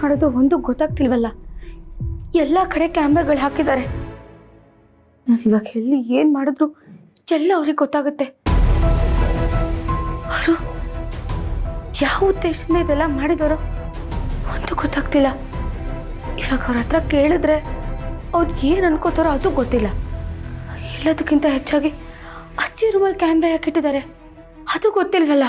ಮಾಡೋದು ಒಂದು ಗೊತ್ತಾಗ್ತಿಲ್ವಲ್ಲ. ಎಲ್ಲ ಕಡೆ ಕ್ಯಾಮ್ರಾಗಳು ಹಾಕಿದ್ದಾರೆ. ನಾನು ಇವಾಗ ಎಲ್ಲಿ ಏನು ಮಾಡಿದ್ರು ಎಲ್ಲ ಅವ್ರಿಗೆ ಗೊತ್ತಾಗುತ್ತೆ. ಅವರು ಯಾವ ಉದ್ದೇಶದಿಂದ ಇದೆಲ್ಲ ಮಾಡಿದಾರೋ ಒಂದು ಗೊತ್ತಾಗ್ತಿಲ್ಲ. ಇವಾಗ ಅವ್ರ ಹತ್ರ ಕೇಳಿದ್ರೆ ಅವ್ರು ಏನು ಅನ್ಕೋತಾರೋ ಅದು ಗೊತ್ತಿಲ್ಲ. ಎಲ್ಲದಕ್ಕಿಂತ ಹೆಚ್ಚಾಗಿ ಅಜ್ಜಿ ರೂಮಲ್ಲಿ ಕ್ಯಾಮ್ರಾ ಯಾಕಿಟ್ಟಿದ್ದಾರೆ ಅದು ಗೊತ್ತಿಲ್ವಲ್ಲ.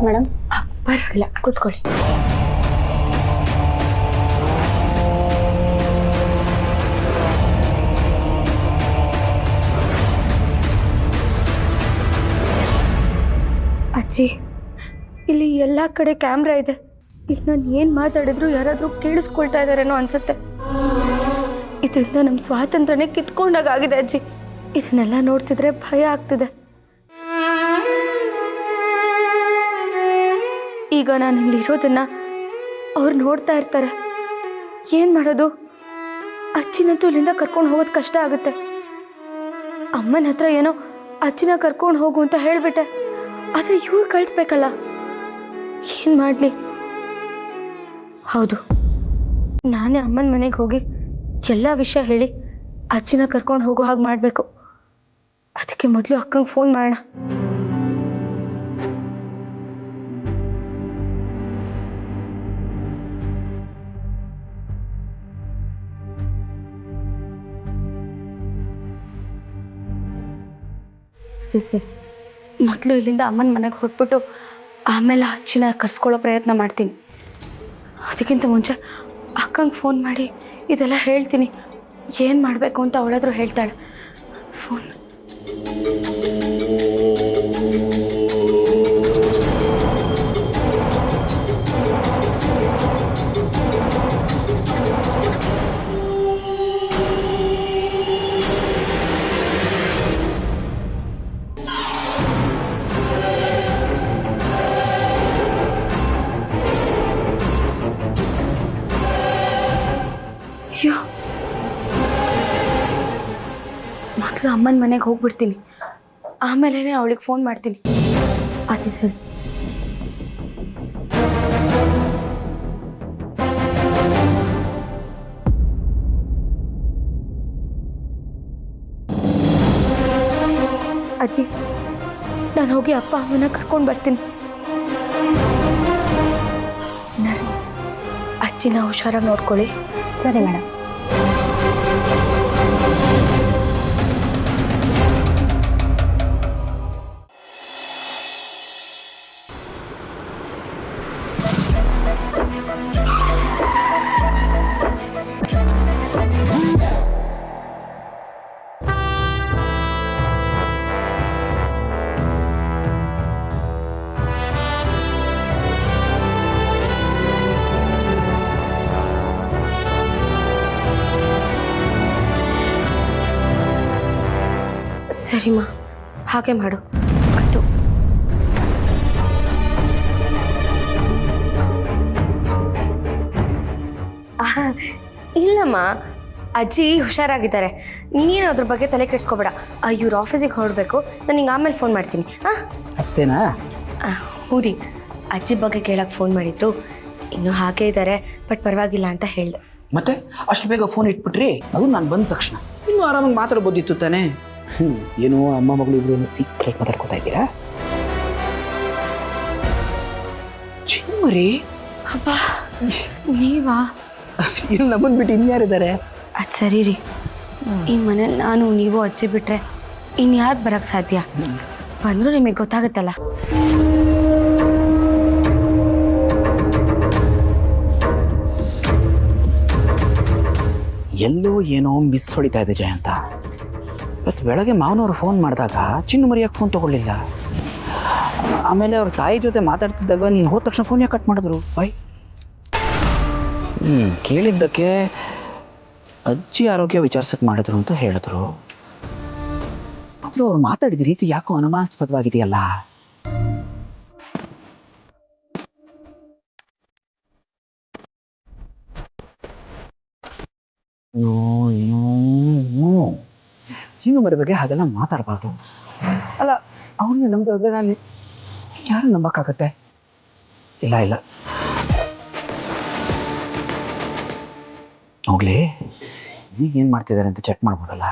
ಮೇಡಮ್, ಪರವಾಗಿಲ್ಲ, ಕೂತ್ಕೊಳ್ಳಿ. ಅಜ್ಜಿ, ಇಲ್ಲಿ ಎಲ್ಲ ಕಡೆ ಕ್ಯಾಮ್ರಾ ಇದೆ. ಇಲ್ಲಿ ನಾನು ಏನು ಮಾತಾಡಿದ್ರು ಯಾರಾದರೂ ಕೇಳಿಸ್ಕೊಳ್ತಾ ಇದ್ದಾರೇನೋ ಅನ್ಸುತ್ತೆ. ಇದರಿಂದ ನಮ್ಮ ಸ್ವಾತಂತ್ರ್ಯನೇ ಕಿತ್ಕೊಂಡಾಗಿದೆ ಅಜ್ಜಿ. ಇದನ್ನೆಲ್ಲ ನೋಡ್ತಿದ್ರೆ ಭಯ ಆಗ್ತಿದೆ. ಈಗ ನಾನು ಇಲ್ಲಿರೋದನ್ನ ಅವ್ರು ನೋಡ್ತಾ ಇರ್ತಾರೆ. ಏನು ಮಾಡೋದು? ಅಜ್ಜಿನಂತೂ ಇಲ್ಲಿಂದ ಕರ್ಕೊಂಡು ಹೋಗೋದು ಕಷ್ಟ ಆಗುತ್ತೆ. ಅಮ್ಮನ ಹತ್ರ ಏನೋ ಅಜ್ಜಿನ ಕರ್ಕೊಂಡು ಹೋಗು ಅಂತ ಹೇಳಿಬಿಟ್ಟೆ, ಆದರೆ ಇವ್ರು ಕಳಿಸ್ಬೇಕಲ್ಲ. ಏನು ಮಾಡಲಿ? ಹೌದು, ನಾನೇ ಅಮ್ಮನ ಮನೆಗೆ ಹೋಗಿ ಎಲ್ಲ ವಿಷಯ ಹೇಳಿ ಅಜ್ಜಿನ ಕರ್ಕೊಂಡು ಹೋಗೋ ಹಾಗೆ ಮಾಡಬೇಕು. ಅದಕ್ಕೆ ಮೊದಲು ಅಕ್ಕಂಗೆ ಫೋನ್ ಮಾಡೋಣ. ಸರಿ, ಮೊದಲು ಇಲ್ಲಿಂದ ಅಮ್ಮನ ಮನೆಗೆ ಹೊರಟ್ಬಿಟ್ಟು ಆಮೇಲೆ ಅಜ್ಜಿನ ಕರ್ಸ್ಕೊಳ್ಳೋ ಪ್ರಯತ್ನ ಮಾಡ್ತೀನಿ. ಅದಕ್ಕಿಂತ ಮುಂಚೆ ಅಕ್ಕಂಗೆ ಫೋನ್ ಮಾಡಿ ಇದೆಲ್ಲ ಹೇಳ್ತೀನಿ. ಏನು ಮಾಡಬೇಕು ಅಂತ ಅವಳಾದರೂ ಹೇಳ್ತಾಳೆ. ಫೋನ್ ಮೊದಲು ಅಮ್ಮನ ಮನೆಗೆ ಹೋಗ್ಬಿಡ್ತೀನಿ, ಆಮೇಲೆ ಅವಳಿಗೆ ಫೋನ್ ಮಾಡ್ತೀನಿ. ಅದೇ ಸರಿ. ಅಜ್ಜಿ, ನಾನು ಹೋಗಿ ಅಪ್ಪ ಅಮ್ಮನ ಕರ್ಕೊಂಡು ಬರ್ತೀನಿ. ನರ್ಸ್, ಅಜ್ಜಿನ ಹುಷಾರಾಗಿ ನೋಡ್ಕೊಳ್ಳಿ. ಸರಿ ಮೇಡಮ್. ಸರಿಮಾ, ಹಾಗೆ ಮಾಡು. ಅದು ಇಲ್ಲಮ್ಮ, ಅಜ್ಜಿ ಹುಷಾರಾಗಿದ್ದಾರೆ. ನೀನು ಅದ್ರ ಬಗ್ಗೆ ತಲೆ ಕೆಡ್ಸ್ಕೊಬೇಡ. ಇವ್ರ ಆಫೀಸಿಗೆ ಹೊರಡಬೇಕು. ನಾನು ನಿಂಗೆ ಆಮೇಲೆ ಫೋನ್ ಮಾಡ್ತೀನಿ. ಅತ್ತೇನಾ? ಹ್ಞೂ ರೀ, ಅಜ್ಜಿ ಬಗ್ಗೆ ಕೇಳಕ್ಕೆ ಫೋನ್ ಮಾಡಿದ್ರು. ಇನ್ನೂ ಹಾಗೆ ಇದ್ದಾರೆ, ಬಟ್ ಪರವಾಗಿಲ್ಲ ಅಂತ ಹೇಳಿದೆ. ಮತ್ತೆ ಅಷ್ಟು ಬೇಗ ಫೋನ್ ಇಟ್ಬಿಟ್ರಿ? ಅದು ನಾನು ಬಂದ ತಕ್ಷಣ ಇನ್ನೂ ಆರಾಮಾಗಿ ಮಾತಾಡ್ಬೋದಿತ್ತು ತಾನೇ. ಏನೋ ಅಮ್ಮ ಮಗಳು ಇಬ್ರು ಏನು ಸೀಕ್ರೆಟ್ ಮಾತಾಡ್ಕೋತಾ ಇದ್ದೀರಾ? ಚಿಮ್ಮರಿ, ಅಪ್ಪ ನೀವಾ? ಇಲ್ಲಿ ನಮ್ಮನ್ನು ಬಿಟ್ಟು ಇನ್ಯಾರಿದ್ದಾರೆ? ಅದು ಸರಿ ರೀ, ಈ ಮನೇಲಿ ನಾನು ನೀವು ಅಜ್ಜಿ ಬಿಟ್ರೆ ಇನ್ಯಾರು ಬರೋಕ್ಕೆ ಸಾಧ್ಯ? ಬಂದರೂ ನಿಮಗೆ ಗೊತ್ತಾಗುತ್ತಲ್ಲ. ಎಲ್ಲೋ ಏನೋ ಮಿಸ್ ಹೊಡಿತಾ ಇದೆ ಜಯಂತ. ಇವತ್ತು ಬೆಳಗ್ಗೆ ಮಾವನವರು ಫೋನ್ ಮಾಡಿದಾಗ ಚಿನ್ನು ಮರಿಯಾಗಿ ಫೋನ್ ತೊಗೊಳ್ಳಿಲ್ಲ. ಆಮೇಲೆ ಅವ್ರ ತಾಯಿ ಜೊತೆ ಮಾತಾಡ್ತಿದ್ದಾಗ ನೀನು ಹೋದ ತಕ್ಷಣ ಫೋನ್ ಯಾಕೆ ಕಟ್ ಮಾಡಿದ್ರು? ಬಾಯ್. ಕೇಳಿದ್ದಕ್ಕೆ ಅಜ್ಜಿ ಆರೋಗ್ಯ ವಿಚಾರಿಸಕ್ಕೆ ಮಾಡಿದ್ರು ಅಂತ ಹೇಳಿದ್ರು. ಆದರೂ ಅವ್ರು ಮಾತಾಡಿದ ರೀತಿ ಯಾಕೋ ಅನುಮಾನಾಸ್ಪದವಾಗಿದೆಯಲ್ಲ. ಚಿನ್ನು ಮರಿ ಬಗ್ಗೆ ಹಾಗೆಲ್ಲ ಮಾತಾಡಬಾರ್ದು. ಅಲ್ಲ, ಅವನ್ನ ನಂಬಿದ್ರೆ ನಾನು ಯಾರು ನಂಬಕ್ಕಾಗತ್ತೆ? ಇಲ್ಲ ಇಲ್ಲ, ಹೋಗ್ಲಿ. ಈಗ ಏನು ಮಾಡ್ತಿದ್ದಾರೆ ಅಂತ ಚೆಕ್ ಮಾಡ್ಬೋದಲ್ಲ.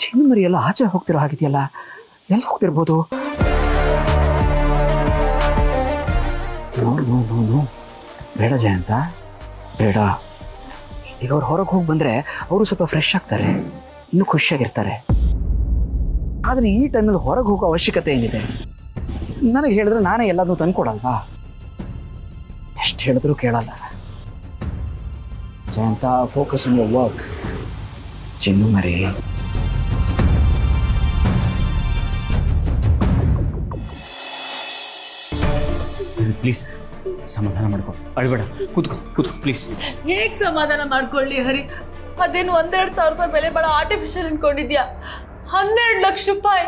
ಚಿನ್ನು ಮರಿ ಎಲ್ಲ ಆಚೆ ಹೋಗ್ತಿರೋ ಹಾಗಿದೆಯಲ್ಲ, ಎಲ್ಲಿ ಹೋಗ್ತಿರ್ಬೋದು? ನೋ, ಬೇಡ ಜಯಂತ, ಬೇಡ. ಈಗ ಅವ್ರು ಹೊರಗೆ ಹೋಗಿ ಬಂದರೆ ಅವರು ಸ್ವಲ್ಪ ಫ್ರೆಶ್ ಆಗ್ತಾರೆ, ಇನ್ನೂ ಖುಷಿಯಾಗಿರ್ತಾರೆ. ಆದರೆ ಈ ಟೈಮಲ್ಲಿ ಹೊರಗೆ ಹೋಗೋ ಅವಶ್ಯಕತೆ ಏನಿದೆ? ನನಗೆ ಹೇಳಿದ್ರೆ ನಾನೇ ಎಲ್ಲದನ್ನೂ ತಂದ್ಕೊಡಲ್ವಾ? ಎಷ್ಟು ಹೇಳಿದ್ರು ಕೇಳಲ್ಲ. Jayanth, focus on your work. Chinnu ಮರಿ, ಪ್ಲೀಸ್ ಸಮಾಧಾನ ಮಾಡ್ಕೊ, ಅಳ್ಬೇಡ, ಕೂತ್ಕೋ ಪ್ಲೀಸ್. ಹೇಗ್ ಸಮಾಧಾನ ಮಾಡ್ಕೊಳ್ಳಿ ಹರಿ? ಅದೇನು 1,2,000 ರೂಪಾಯಿ ಬೆಲೆ ಬಾಳ ಆರ್ಟಿಫಿಷಿಯಲ್ ಅನ್ಕೊಂಡಿದ್ಯಾ? 12 ಲಕ್ಷ ರೂಪಾಯಿ.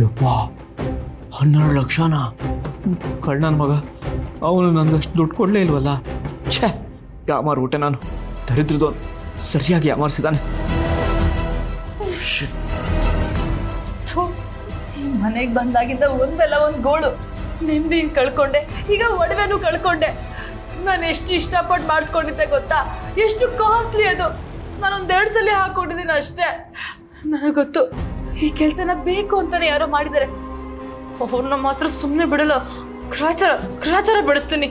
ಯಪ್ಪ, 12 ಲಕ್ಷನಾ? ಕಳ್ಳನ ಮಗ ಅವನು ನನಗಷ್ಟು ದುಡ್ಡು ಕೊಡಲೇ ಇಲ್ವಲ್ಲ. ಛೇ, ಯಾಮಾರ್ಬಿಟ್ಟೆ ನಾನು. ದರಿದ್ರದವನು ಸರಿಯಾಗಿ ಯಾಮಾರಿಸಿದ್ದಾನೆ. ಮನೆಗೆ ಬಂದಾಗಿಂದ ಒಂದಲ್ಲ ಒಂದು ಗೋಳು, ನೆಮ್ಮದಿನ ಕಳ್ಕೊಂಡೆ, ಈಗ ಒಡವೆನೂ ಕಳ್ಕೊಂಡೆ. ನಾನು ಎಷ್ಟು ಇಷ್ಟಪಟ್ಟು ಮಾಡಿಸ್ಕೊಂಡಿದ್ದೆ ಗೊತ್ತಾ? ಎಷ್ಟು ಕಾಸ್ಟ್ಲಿ ಅದು. ನಾನೊಂದು 2 ಸಲ ಹಾಕೊಂಡಿದ್ದೀನಿ ಅಷ್ಟೇ. ನನಗೆ ಗೊತ್ತು ಈ ಕೆಲಸನ ಬೇಕು ಅಂತಾನೆ ಯಾರೋ ಮಾಡಿದ್ದಾರೆ. ಅವ್ರನ್ನ ಮಾತ್ರ ಸುಮ್ಮನೆ ಬಿಡಲ್ಲ, ಗ್ರಾಚಾರ ಬೆಳೆಸ್ತೀನಿ.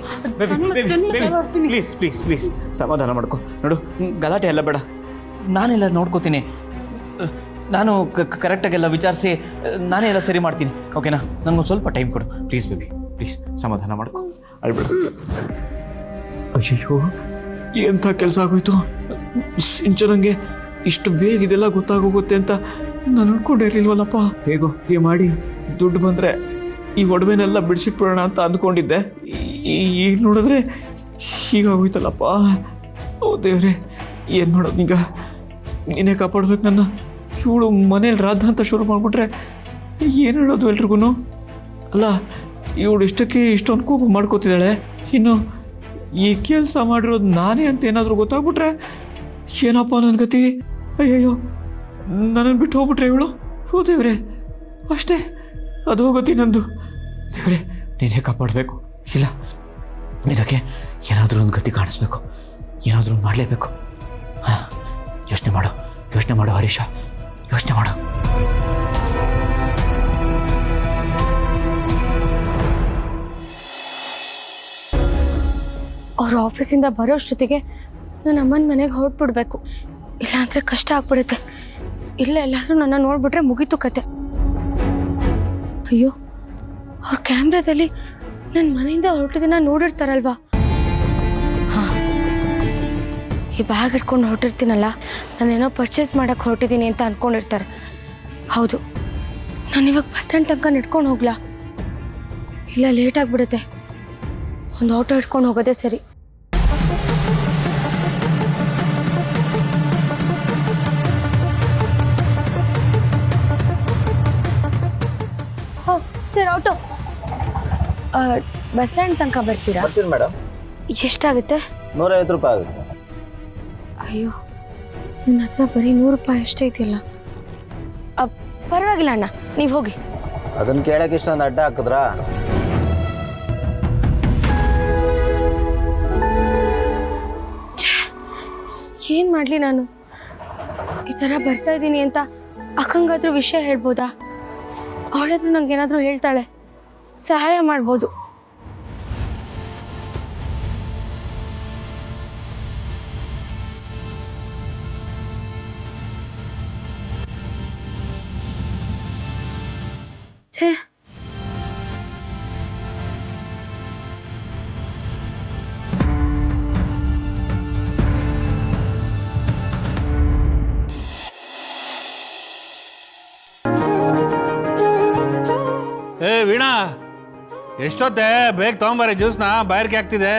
ಪ್ಲೀಸ್ ಸಮಾಧಾನ ಮಾಡ್ಕೊ. ನೋಡು, ಗಲಾಟೆ ಎಲ್ಲ ಬೇಡ, ನಾನೆಲ್ಲ ನೋಡ್ಕೋತೀನಿ. ನಾನು ಕರೆಕ್ಟಾಗೆಲ್ಲ ವಿಚಾರಿಸಿ ನಾನೇ ಎಲ್ಲ ಸರಿ ಮಾಡ್ತೀನಿ, ಓಕೆನಾ? ನನಗೊಂದು ಸ್ವಲ್ಪ ಟೈಮ್ ಕೊಡು ಪ್ಲೀಸ್ ಬೇಬಿ, ಪ್ಲೀಸ್ ಸಮಾಧಾನ ಮಾಡ್ಕೊ, ಅಳ್ಬೇಡ. ಅಯ್ಯೋ, ಎಂಥ ಕೆಲಸ ಆಗೋಯ್ತು. ಸಿಂಚನಂಗೆ ಇಷ್ಟು ಬೇಗ ಇದೆಲ್ಲ ಗೊತ್ತಾಗೋಗುತ್ತೆ ಅಂತ ನಾನು ಅನ್ಕೊಂಡಿರ್ಲಿಲ್ವಲ್ಲಪ್ಪ. ಹೇಗೋ ಹೀಗೆ ಮಾಡಿ ದುಡ್ಡು ಬಂದರೆ ಈ ಒಡವೆನೆಲ್ಲ ಬಿಡಿಸಿಟ್ಬಿಡೋಣ ಅಂತ ಅಂದ್ಕೊಂಡಿದ್ದೆ. ಈಗ ನೋಡಿದ್ರೆ ಹೀಗಾಗೋಯ್ತಲ್ಲಪ್ಪ. ಓ ದೇವ್ರೆ, ಏನು ಮಾಡೋದು ಈಗ? ನೀನೇ ಕಾಪಾಡ್ಬೇಕು ನನ್ನ. ಇವಳು ಮನೇಲಿ ರಾಧ ಅಂತ ಶುರು ಮಾಡಿಬಿಟ್ರೆ ಏನು ಹೇಳೋದು ಎಲ್ರಿಗೂ? ಅಲ್ಲ, ಇವಳು ಇಷ್ಟಕ್ಕೆ ಇಷ್ಟೊಂದು ಕೋಪ ಮಾಡ್ಕೋತಿದ್ದಾಳೆ. ಇನ್ನು ಈ ಕೆಲಸ ಮಾಡಿರೋದು ನಾನೇ ಅಂತ ಏನಾದರೂ ಗೊತ್ತಾಗ್ಬಿಟ್ರೆ ಏನಪ್ಪ ನನ್ನ ಗತಿ? ಅಯ್ಯಯ್ಯೋ, ನನ್ನನ್ನು ಬಿಟ್ಟು ಹೋಗ್ಬಿಟ್ರೆ ಇವಳು. ಹೋ ದೇವ್ರೆ, ಅಷ್ಟೇ, ಅದು ಹೋಗತಿ ನಂದು. ದೇವ್ರೆ, ನೀನೇ ಕಾಪಾಡಬೇಕು. ಇಲ್ಲ, ಇದಕ್ಕೆ ಏನಾದರೂ ಒಂದು ಗತಿ ಕಾಣಿಸ್ಬೇಕು, ಏನಾದರೂ ಒಂದು ಮಾಡಲೇಬೇಕು. ಹಾಂ, ಯೋಚನೆ ಮಾಡು ಹರೀಶ, ಯೋಚನೆ ಮಾಡು. ಅವ್ರ ಆಫೀಸಿಂದ ಬರೋಷ್ಟೊತ್ತಿಗೆ ನನ್ನ ಅಮ್ಮನ ಮನೆಗೆ ಹೊರಟ್ಬಿಡ್ಬೇಕು, ಇಲ್ಲಾಂದರೆ ಕಷ್ಟ ಆಗ್ಬಿಡುತ್ತೆ. ಇಲ್ಲ ಎಲ್ಲಾದರೂ ನನ್ನ ನೋಡ್ಬಿಟ್ರೆ ಮುಗೀತು ಕತೆ. ಅಯ್ಯೋ, ಅವ್ರ ಕ್ಯಾಮ್ರಾದಲ್ಲಿ ನನ್ನ ಮನೆಯಿಂದ ಹೊರಟಿದ್ದನ್ನ ನೋಡಿರ್ತಾರಲ್ವಾ? ಹಾಂ, ಈ ಬ್ಯಾಗ್ ಇಟ್ಕೊಂಡು ಹೊರಟಿರ್ತೀನಲ್ಲ, ನಾನೇನೋ ಪರ್ಚೇಸ್ ಮಾಡೋಕ್ಕೆ ಹೊರಟಿದ್ದೀನಿ ಅಂತ ಅಂದ್ಕೊಂಡಿರ್ತಾರೆ. ಹೌದು, ನಾನಿವಾಗ ಬಸ್ ಸ್ಟ್ಯಾಂಡ್ ತನಕ ನಡ್ಕೊಂಡು ಹೋಗ್ಲಾ? ಇಲ್ಲ, ಲೇಟ್ ಆಗಿಬಿಡುತ್ತೆ. ಒಂದು ಆಟೋ ಇಟ್ಕೊಂಡು ಹೋಗೋದೇ ಸರಿ. ಸರ್, ಆಟೋ ಬಸ್ ಸ್ಟ್ಯಾಂಡ್ ತನಕ ಬರ್ತೀರಾ? ಬರ್ತೀನಿ ಮೇಡಮ್. ಎಷ್ಟಾಗುತ್ತೆ? 150 ರೂಪಾಯಿ ಆಗುತ್ತೆ. ಅಯ್ಯೋ, ನನ್ನ ಹತ್ರ ಬರೀ 100 ರೂಪಾಯಿ ಅಷ್ಟೇ ಇದೆಯಲ್ಲ. ಪರವಾಗಿಲ್ಲ ಅಣ್ಣ, ನೀವು ಹೋಗಿ. ಅದನ್ನ ಕೇಳಕ್ಕೆ ಇಷ್ಟೊಂದು ಅಡ್ಡ ಹಾಕಿದ್ರಾ? ಏನು ಮಾಡಲಿ ನಾನು? ಈ ಥರ ಬರ್ತಾ ಇದ್ದೀನಿ ಅಂತ ಅಕ್ಕಂಗಾದ್ರೂ ವಿಷಯ ಹೇಳ್ಬೋದಾ? ಅವಳಾದ್ರೂ ನಂಗೆ ಏನಾದರೂ ಹೇಳ್ತಾಳೆ, ಸಹಾಯ ಮಾಡ್ಬೋದು. ಛೇ, ಏ ವೀಣಾ, ಎಷ್ಟೊತ್ತೆ ಬೇಗ ತಗೊಂಬಾರಿ ಜ್ಯೂಸ್ನ ಬಾಯರ್ಗೆ ಆಗ್ತಿದೆ.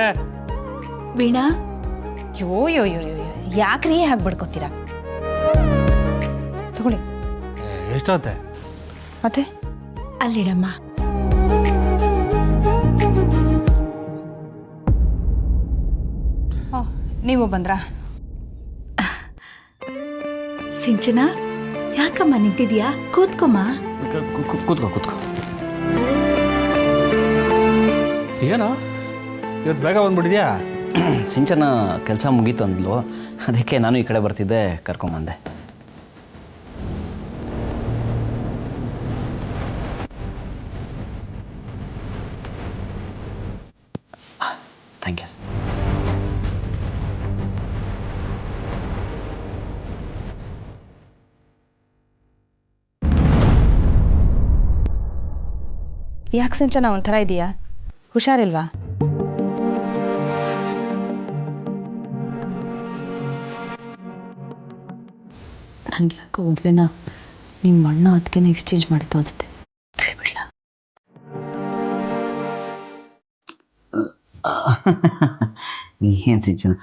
ವೀಣಾ, ಯೋ ಯೋ ಯೋ ಯೋ ಯಾಕ್ರಿ ಹಾಗೆ ಬಿಡ್ಕೋತೀರಾ? ತಗೊಳ್ಳಿ. ಎಷ್ಟೊತ್ತೆ? ಮತ್ತೆ ಅಲ್ಲಿಡಮ್ಮ. ನೀವು ಬಂದ್ರಾ? ಸಿಂಚನ, ಯಾಕಮ್ಮ ನಿಂತಿದ್ಯಾ? ಕೂತ್ಕೊಮ್ಮ. ಕೂತ್ಕೋ. ಏನೋ ಇವತ್ತು ಬೇಗ ಬಂದ್ಬಿಟ್ಟಿದ್ಯಾ? ಸಿಂಚನ ಕೆಲಸ ಮುಗೀತು ಅಂದ್ಲು, ಅದಕ್ಕೆ ನಾನು ಈ ಕಡೆ ಬರ್ತಿದ್ದೆ, ಕರ್ಕೊಂಬಂದೆ. Thank you. ಯಾಕೆ ಸಿಂಚನ ಒಂಥರ ಇದೆಯಾ? ಹುಷಾರಿಲ್ವಾ? ನನಗೆ ಯಾಕೋ ಒಬ್ಬೇನ ನಿಮ್ಮ ಅಣ್ಣ ಅದಕ್ಕೆ ಎಕ್ಸ್ಚೇಂಜ್ ಮಾಡಿತ್ತು ಅನ್ಸುತ್ತೆ. ಬಿಡ್ಲ ಏನು ಸಿಂಚನ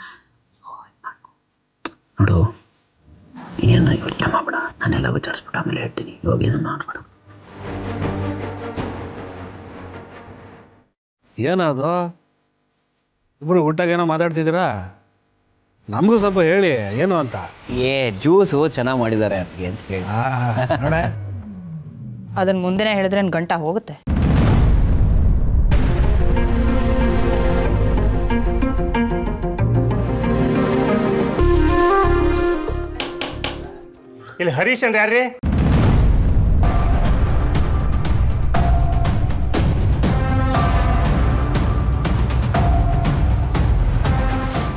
ನೋಡು, ಏನು ಯೋಚನೆ ಮಾಡಬೇಡ, ನಾನೆಲ್ಲ ವಿಚಾರಿಸ್ಬಿಟ್ಟು ಆಮೇಲೆ ಹೇಳ್ತೀನಿ. ಇವಾಗ ಏನು ಮಾಡಬೇಡ. ಏನದು ಇಬ್ಬರು ಊಟಾಗ ಏನೋ ಮಾತಾಡ್ತಿದ್ದೀರಾ? ನಮಗೂ ಸ್ವಲ್ಪ ಹೇಳಿ ಏನು ಅಂತ. ಜ್ಯೂಸು ಚೆನ್ನಾಗಿ ಮಾಡಿದ್ದಾರೆ ಅದಕ್ಕೆ ಅಂತ ಹೇಳಿ. ನೋಡೆ ಅದನ್ನ ಮುಂದೆನೇ ಹೇಳಿದ್ರೆ ಗಂಟ ಹೋಗುತ್ತೆ. ಇಲ್ಲಿ ಹರೀಶ್ ಅಂದ್ರೆ ಯಾರ್ರಿ?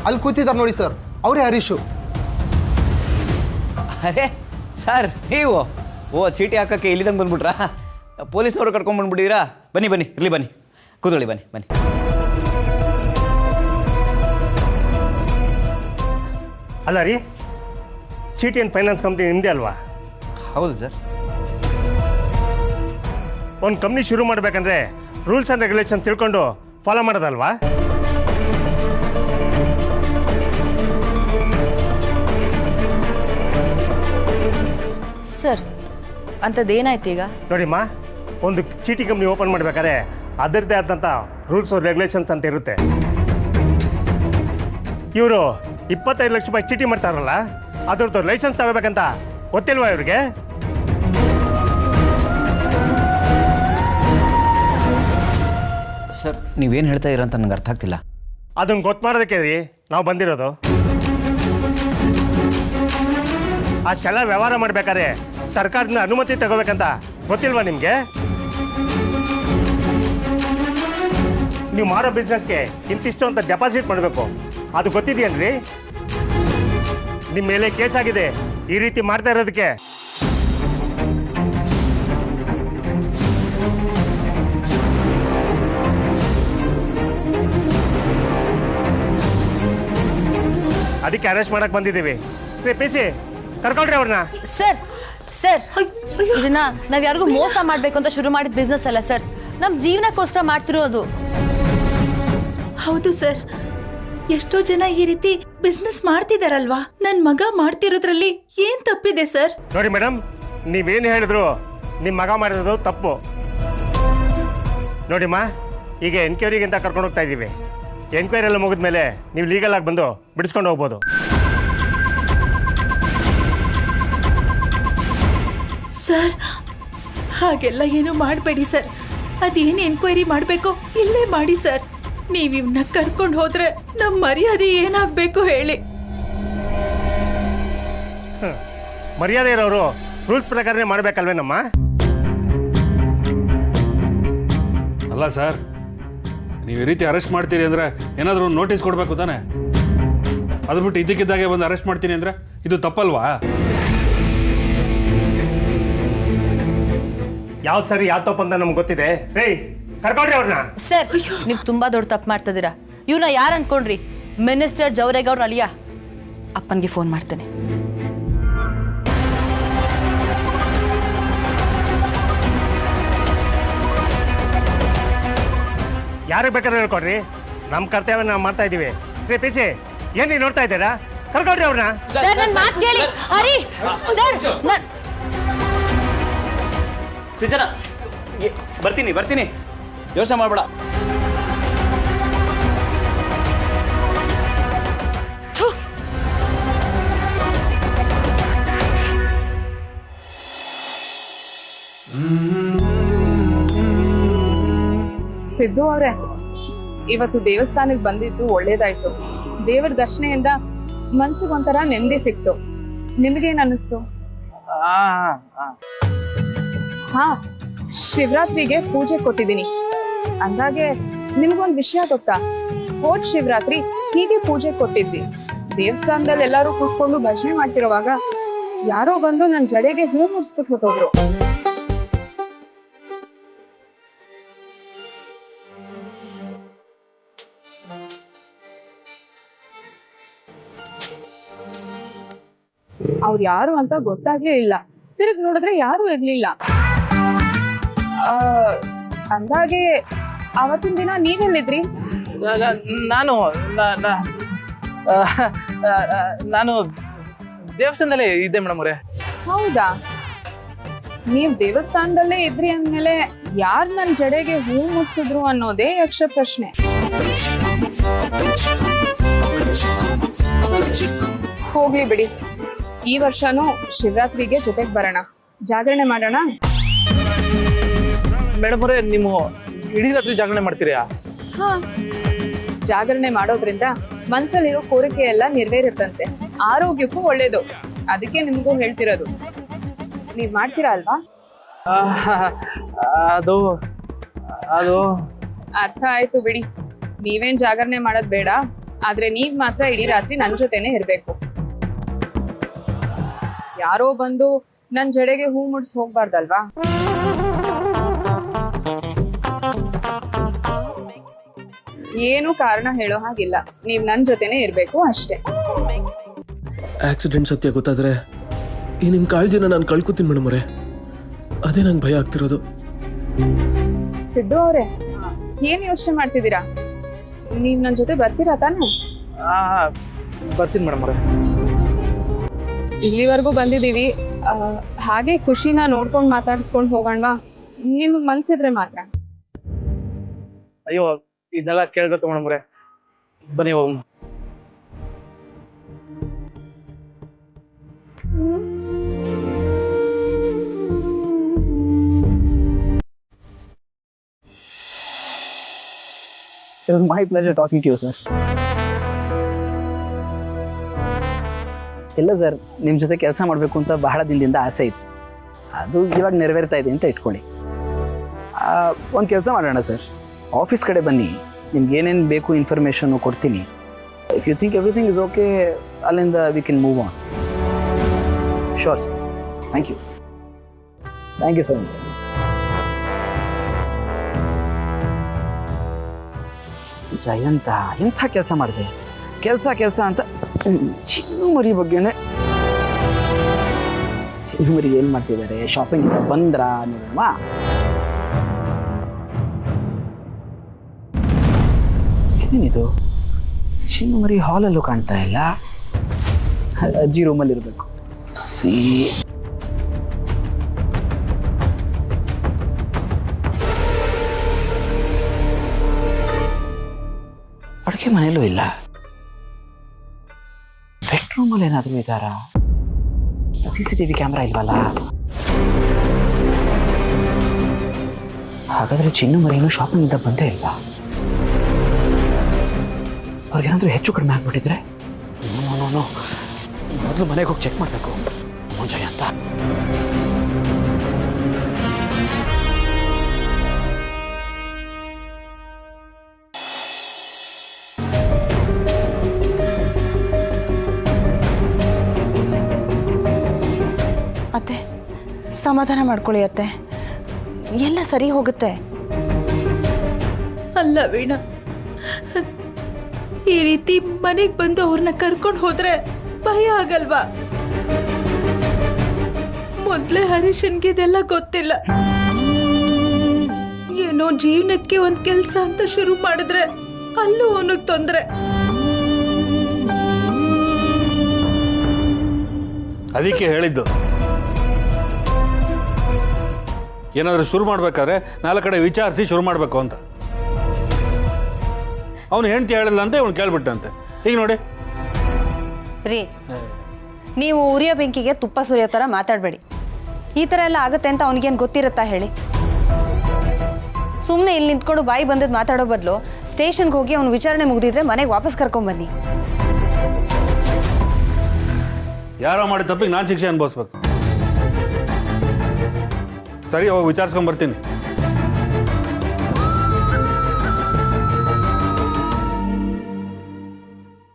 ಅಲ್ಲಿ ಕೂತಿದ್ದಾರೆ ನೋಡಿ ಸರ್, ಅವರೇ ಹರೀಶು. ಅರೆ ಸರ್, ನೀವು ಚೀಟಿ ಹಾಕೋಕ್ಕೆ ಇಲ್ಲಿ ತಂದು ಬಂದ್ಬಿಟ್ರಾ? ಪೊಲೀಸ್ನವರು ಕರ್ಕೊಂಡು ಬಂದ್ಬಿಟ್ಟಿದ್ದೀರಾ? ಬನ್ನಿ ಇರಲಿ, ಬನ್ನಿ ಕೂತ್ಕೊಳ್ಳಿ, ಬನ್ನಿ. ಅಲ್ಲ ರೀ, ಚೀಟಿ ಆ್ಯಂಡ್ ಫೈನಾನ್ಸ್ ಕಂಪ್ನಿ ನಿಮ್ಮದೇ ಅಲ್ವಾ? ಹೌದು ಸರ್. ಒಂದು ಕಂಪ್ನಿ ಶುರು ಮಾಡಬೇಕಂದ್ರೆ ರೂಲ್ಸ್ ಆ್ಯಂಡ್ ರೆಗ್ಯುಲೇಷನ್ ತಿಳ್ಕೊಂಡು ಫಾಲೋ ಮಾಡೋದಲ್ವಾ? ಸರ್, ಅಂಥದ್ದೇನಾಯ್ತು ಈಗ? ನೋಡಿಮ್ಮ, ಒಂದು ಚೀಟಿ ಕಂಪ್ನಿ ಓಪನ್ ಮಾಡಬೇಕಾದ್ರೆ ಅದರದ್ದೇ ಆದಂಥ ರೂಲ್ಸ್ ರೆಗ್ಯುಲೇಷನ್ಸ್ ಅಂತ ಇರುತ್ತೆ. ಇವರು 25 ಲಕ್ಷ ರೂಪಾಯಿ ಚೀಟಿ ಮಾಡ್ತಾರಲ್ಲ, ಅದ್ರದ್ದು ಲೈಸೆನ್ಸ್ ತಗೋಬೇಕಂತ ಗೊತ್ತಿಲ್ವಾ ಇವ್ರಿಗೆ? ಸರ್, ನೀವೇನು ಹೇಳ್ತಾ ಇದ್ದೀರ ಅಂತ ನನಗೆ ಅರ್ಥ ಆಗ್ತಿಲ್ಲ. ಅದನ್ನು ಗೊತ್ತು ಮಾಡೋದಕ್ಕೆ ರೀ ನಾವು ಬಂದಿರೋದು. ಅಷ್ಟೆಲ್ಲ ವ್ಯವಹಾರ ಮಾಡಬೇಕಾದ್ರೆ ಸರ್ಕಾರದಿಂದ ಅನುಮತಿ ತಗೋಬೇಕಂತ ಗೊತ್ತಿಲ್ವಾ ನಿಮಗೆ? ನೀವು ಮಾಡೋ ಬಿಸ್ನೆಸ್ಗೆ ಇಂತಿಷ್ಟು ಅಂತ ಡೆಪಾಸಿಟ್ ಮಾಡಬೇಕು, ಅದು ಗೊತ್ತಿದೆಯೇನ್ರಿ? ನಿಮ್ಮ ಮೇಲೆ ಕೇಸ್ ಆಗಿದೆ ಈ ರೀತಿ ಮಾಡ್ತಾ ಇರೋದಕ್ಕೆ. ಅದಕ್ಕೆ ಅರೆಸ್ಟ್ ಮಾಡಕ್ ಬಂದಿದ್ದೀವಿ. ಪಿಸಿ ಕರ್ಕೊಳ್ರಿ ಅವ್ರನ್ನ. ಸರ್, ಇದನ್ನ ನಾವ್ ಯಾರಿಗೂ ಮೋಸ ಮಾಡ್ಬೇಕು ಅಂತ ಶುರು ಮಾಡಿದ ಬಿಸ್ನೆಸ್ ಅಲ್ಲ ಸರ್, ನಮ್ ಜೀವನಕ್ಕೋಸ್ಕರ ಮಾಡ್ತಿರೋದು. ಹೌದು ಸರ್, ಎಷ್ಟೋ ಜನ ಈ ರೀತಿ ಬಿಸ್ನೆಸ್ ಮಾಡ್ತಿದಾರಲ್ವಾ? ನನ್ ಮಗ ಮಾಡ್ತಿರೋದ್ರಲ್ಲಿ ಏನ್ ತಪ್ಪಿದೆ ಸರ್? ನೋಡಿ ಮೇಡಮ್, ನೀವೇನು ಹೇಳಿದ್ರು ನಿಮ್ಮ ಮಗ ಮಾಡಿರೋದು ತಪ್ಪು. ನೋಡಿಮ್ಮ, ಈಗ ಎನ್ಕ್ವೈರಿಗೆ ಅಂತ ಕರ್ಕೊಂಡು ಹೋಗ್ತಾ ಇದ್ದೀವಿ. ಎನ್ಕ್ವೈರಿ ಎಲ್ಲ ಮುಗಿದ್ಮೇಲೆ ನೀವು ಲೀಗಲ್ ಆಗಿ ಬಂದು ಬಿಡಿಸ್ಕೊಂಡು ಹೋಗ್ಬೋದು. ಸರ್, ಹಾಗೆಲ್ಲ ಏನು ಮಾಡಬೇಡಿ ಸರ್. ಅದೇನು ಎನ್ಕ್ವೈರಿ ಮಾಡಬೇಕೋ ಇಲ್ಲೇ ಮಾಡಿ ಸರ್. ನೀವು ಇವನ್ನ ಕರ್ಕೊಂಡು ಹೋದ್ರೆ ನಮ್ಮ ಮರ್ಯಾದೆ ಏನಾಗಬೇಕು ಹೇಳಿ? ಮರ್ಯಾದೆ ಇರೋರು ರೂಲ್ಸ್ ಪ್ರಕಾರನೇ ಮಾಡಬೇಕಲ್ವೇನಮ್ಮ? ಅಲ್ಲ ಸರ್, ನೀವು ಈ ರೀತಿ ಅರೆಸ್ಟ್ ಮಾಡ್ತೀರಿ ಅಂದರೆ ಏನಾದರೂ ನೋಟಿಸ್ ಕೊಡಬೇಕು ತಾನೆ? ಅದು ಬಿಟ್ಟು ಇದಕ್ಕಿದ್ದಾಗೆ ಬಂದು ಅರೆಸ್ಟ್ ಮಾಡ್ತೀನಿ ಅಂದರೆ ಇದು ತಪ್ಪಲ್ವಾ? ಯಾವ್ದು ಸರಿ ಯಾವ್ದು ತಪ್ಪು ಅಂತ ನಮ್ಗೆ ಗೊತ್ತಿದೆ. ರೇ, ಕರ್ಕೊಳ್ರಿ ಅವ್ರನ್ನ. ಸರ್, ನೀವು ತುಂಬಾ ದೊಡ್ಡ ತಪ್ಪು ಮಾಡ್ತಿದ್ದೀರಾ. ಇವ್ರನ್ನ ಯಾರು ಅನ್ಕೊಂಡ್ರಿ? ಮಿನಿಸ್ಟರ್ ಜವರೇಗೌಡ್ರ ಅಳಿಯ. ಅಪ್ಪನಿಗೆ ಫೋನ್ ಮಾಡ್ತೇನೆ. ಯಾರಿಗೆ ಬೇಕಾದ್ರೂ ಹೇಳ್ಕೊಡ್ರಿ, ನಮ್ಮ ಕರ್ತವ್ಯ ನಾವು ಮಾಡ್ತಾ ಇದ್ದೀವಿ. ರೇ ಪಿಸಿ, ಏನು ನೀವು ನೋಡ್ತಾ ಇದ್ದೀರಾ? ಕರ್ಕೊಡ್ರಿ ಅವ್ರನ್ನ. ಸರ್ ನನ್ನ ಮಾತು ಕೇಳಿ. ಹರಿ ಸರ್ ಸಿಂಚನ ಬರ್ತೀನಿ ಯೋಚನೆ ಮಾಡಬೇಡ. ಸಿದ್ದು ಅವ್ರೆ, ಇವತ್ತು ದೇವಸ್ಥಾನಕ್ಕೆ ಬಂದಿದ್ದು ಒಳ್ಳೇದಾಯ್ತು. ದೇವರ ದರ್ಶನೆಯಿಂದ ಮನ್ಸಿಗೆ ಒಂಥರ ನೆಮ್ಮದಿ ಸಿಕ್ತು. ನಿಮಗೇನ್ ಅನ್ನಿಸ್ತು? ಹಾ, ಶಿವರಾತ್ರಿಗೆ ಪೂಜೆ ಕೊಟ್ಟಿದ್ದೀನಿ. ಅಂದಾಗೆ ನಿಮ್ಗೊಂದ್ ವಿಷಯ ಗೊತ್ತಾ? ಹೋದ್ ಶಿವರಾತ್ರಿ ಹೀಗೆ ಪೂಜೆ ಕೊಟ್ಟಿದ್ವಿ. ದೇವಸ್ಥಾನದಲ್ಲಿ ಎಲ್ಲರೂ ಕೂತ್ಕೊಂಡು ಭಜನೆ ಮಾಡ್ತಿರುವಾಗ ಯಾರೋ ಬಂದು ನನ್ ಜಡೆಗೆ ಹೂ ಮುಡ್ಸ್ಬಿಟ್ಟು ಹೊಟ್ಟೋದ್ರು. ಅವ್ರು ಯಾರು ಅಂತ ಗೊತ್ತಾಗ್ಲೇ ಇಲ್ಲ. ತಿರುಗಿ ನೋಡಿದ್ರೆ ಯಾರು ಇರ್ಲಿಲ್ಲ. ಅಂದಾಗೆ ಅವತ್ತಿನ ದಿನ ನೀವೆಲ್ಲಿದ್ರಿ? ನಾನು ದೇವಸ್ಥಾನದಲ್ಲೇ ಇದ್ದೆ ಮೇಡಮ್ ಅವರೇ. ಹೌದಾ? ನೀವ್ ದೇವಸ್ಥಾನದಲ್ಲೇ ಇದ್ರಿ ಅಂದ್ಮೇಲೆ ಯಾರ್ ನನ್ ಜಡೆಗೆ ಹೂ ಮುಡ್ಸಿದ್ರು ಅನ್ನೋದೇ ಯಕ್ಷ ಪ್ರಶ್ನೆ. ಹೋಗ್ಲಿ ಬಿಡಿ, ಈ ವರ್ಷನೂ ಶಿವರಾತ್ರಿಗೆ ಜೊತೆಗೆ ಬರೋಣ, ಜಾಗರಣೆ ಮಾಡೋಣ. ಮೇಡಮ್ ಅವರೇ, ನೀವು ಇಡೀ ರಾತ್ರಿ ಜಾಗರಣೆ ಮಾಡ್ತೀರಾ? ಹಾ, ಜಾಗರಣೆ ಮಾಡೋದ್ರಿಂದ ಮನ್ಸಲ್ಲಿರೋ ಕೋರಿಕೆ ಎಲ್ಲ ನೆರವೇರುತ್ತಂತೆ, ಆರೋಗ್ಯಕ್ಕೂ ಒಳ್ಳೇದು. ಅದಕ್ಕೆ ನಿಮಗೂ ಹೇಳ್ತಿರೋದು. ನೀವ್ ಮಾಡ್ತೀರಾ ಅಲ್ವಾ? ಅದು ಅದು ಅರ್ಥ ಆಯ್ತು ಬಿಡಿ. ನೀವೇನ್ ಜಾಗರಣೆ ಮಾಡೋದ್ ಬೇಡ, ಆದ್ರೆ ನೀವ್ ಮಾತ್ರ ಇಡೀ ರಾತ್ರಿ ನನ್ ಜೊತೆನೆ ಇರ್ಬೇಕು. ಯಾರೋ ಬಂದು ನನ್ ಜಡೆಗೆ ಹೂ ಮುಡ್ಸ್ ಹೋಗ್ಬಾರ್ದಲ್ವಾ? ಏನು ಕಾರಣ ಹೇಳೋ ಹಾಗಿಲ್ಲ, ನೀವ್ ನನ್ ಜೊತೆನೆ ಇರ್ಬೇಕು ಅಷ್ಟೇ. ಆಕ್ಸಿಡೆಂಟ್ ಸತ್ಯ ಗೊತ್ತಾದ್ರೆ ಈ ನಿಮ್ ಕಾಳಜಿನ ನಾನು ಕಳ್ಕೊತೀನಿ ಮೇಡಮ್ ಅವರೇ. ಅದೇ ನಂಗೆ ಭಯ ಆಗ್ತಿರೋದು. ಸಿದ್ದು ಅವ್ರೆ, ಏನ್ ಯೋಚನೆ ಮಾಡ್ತಿದ್ದೀರಾ? ನೀವ್ ನನ್ ಜೊತೆ ಬರ್ತೀರಾ ತಾನೆ? ಬರ್ತೀನಿ ಮೇಡಮ್ ಅವರೇ. ಇಲ್ಲಿವರೆಗೂ ಬಂದಿದೀವಿ, ಹಾಗೆ ಖುಷಿನ ನೋಡ್ಕೊಂಡ್ ಮಾತಾಡ್ಸ್ಕೊಂಡ್ ಹೋಗೋಣವಾ? ನಿಮ್ಗ್ ಮನ್ಸಿದ್ರೆ ಮಾತ್ರ. ಅಯ್ಯೋ, ಇದನ್ನೆಲ್ಲ ಕೇಳ್ಬೇಕು ಮೇಡಮ್ ಅವರೇ. ಬನ್ನಿ ಹೋಗೋಣ. It was my pleasure talking to you, sir. ಇಲ್ಲ ಸರ್, ನಿಮ್ಮ ಜೊತೆ ಕೆಲಸ ಮಾಡಬೇಕು ಅಂತ ಬಹಳ ದಿನದಿಂದ ಆಸೆ ಇತ್ತು. ಅದು ಇವಾಗ ನೆರವೇರ್ತಾ ಇದೆ ಅಂತ ಇಟ್ಕೊಳ್ಳಿ. ಒಂದು ಕೆಲಸ ಮಾಡೋಣ ಸರ್, ಆಫೀಸ್ ಕಡೆ ಬನ್ನಿ, ನಿಮ್ಗೆ ಏನೇನು ಬೇಕು ಇನ್ಫಾರ್ಮೇಷನ್ನು ಕೊಡ್ತೀನಿ. If you think everything is okay, ಅಲ್ಲಿಂದ we can move on. Sure sir. Thank you so much. Jayanth, ಎಂಥ ಕೆಲಸ ಮಾಡಿದೆ? ಕೆಲಸ ಅಂತ ಚಿನ್ನು ಮರಿ ಬಗ್ಗೆನೆ. ಚಿನ್ನು ಮರಿ ಏನು ಮಾಡ್ತಿದ್ದಾರೆ? ಶಾಪಿಂಗ್ ಇಂದ ಬಂದ್ರಾ ನೀವಮ್ಮ? ಏನೇನಿದು? ಚಿನ್ನು ಮರಿ ಹಾಲಲ್ಲೂ ಕಾಣ್ತಾ ಇಲ್ಲ. ಅಜ್ಜಿ ರೂಮಲ್ಲಿ ಇರಬೇಕು. ಅಡುಗೆ ಮನೆಯಲ್ಲೂ ಇಲ್ಲ. ಬೆಡ್ರೂಮಲ್ಲಿ ಏನಾದರೂ ಇದ್ದಾರಾ? CCTV ಕ್ಯಾಮ್ರಾ ಇಲ್ವಲ್ಲ? ಹಾಗಾದ್ರೆ ಚಿನ್ನು ಮರಿಯನ್ನು ಶಾಪಿಂಗ್ ಇಂದ ಬಂದೇ ಇಲ್ಲ. ಅವ್ರಿಗೇನಾದ್ರೂ ಹೆಚ್ಚು ಕಡಿಮೆ ಆಗ್ಬಿಟ್ಟಿದ್ರೆ? ನೋ, ಮೊದಲು ಮನೆಗೆ ಹೋಗಿ ಚೆಕ್ ಮಾಡಬೇಕು. ಮುಂಜಾನೆ ಅಂತ ಅತ್ತೆ, ಸಮಾಧಾನ ಮಾಡ್ಕೊಳ್ಳಿ ಅತ್ತೆ, ಎಲ್ಲ ಸರಿ ಹೋಗುತ್ತೆ. ಅಲ್ಲ ವೀಣಾ, ಈ ರೀತಿ ಮನೆಗೆ ಬಂದು ಅವ್ರನ್ನ ಕರ್ಕೊಂಡು ಹೋದ್ರೆ ಭಯ ಆಗಲ್ವಾ? ಮೊದ್ಲೇ ಹರೀಶನ್ಗೆ ಇದೆಲ್ಲ ಗೊತ್ತಿಲ್ಲ. ಅವನು ಜೀವನಕ್ಕೆ ಒಂದು ಕೆಲಸ ಅಂತ ಶುರು ಮಾಡಿದ್ರೆ ಅಲ್ಲೂ ಅವನಿಗೆ ತೊಂದರೆ. ಅದಕ್ಕೆ ಹೇಳಿದ್ದು ಏನಾದರೂ ಶುರು ಮಾಡಬೇಕಾದ್ರೆ 4 ಕಡೆ ವಿಚಾರಿಸಿ ಶುರು ಮಾಡಬೇಕು ಅಂತ. ಅವನು ಹೆಂಡತಿ ಹೇಳಿಲ್ಲ ಅಂತ ಇವನು ಕೇಳ್ಬಿಟ್ಟಂತೆ. ಈಗ ನೋಡಿ ರೀ, ನೀವು ಉರಿಯೋ ಬೆಂಕಿಗೆ ತುಪ್ಪ ಸುರಿಯೋ ಥರ ಮಾತಾಡಬೇಡಿ. ಈ ಥರ ಎಲ್ಲ ಆಗುತ್ತೆ ಅಂತ ಅವನಿಗೇನು ಗೊತ್ತಿರುತ್ತಾ ಹೇಳಿ? ಸುಮ್ಮನೆ ಇಲ್ಲಿ ನಿಂತ್ಕೊಂಡು ಬಾಯಿ ಬಂದದ್ದು ಮಾತಾಡೋ ಬದಲು ಸ್ಟೇಷನ್ಗೆ ಹೋಗಿ ಅವ್ನು ವಿಚಾರಣೆ ಮುಗಿದಿದ್ರೆ ಮನೆಗೆ ವಾಪಸ್ ಕರ್ಕೊಂಬನ್ನಿ. ಯಾರೋ ಮಾಡಿ ತಪ್ಪಿಗೆ ನಾನು ಶಿಕ್ಷೆ ಅನುಭವಿಸ್ಬೇಕು. ಸರಿ, ಹೋಗಿ ವಿಚಾರಿಸ್ಕೊಂಬರ್ತೀನಿ.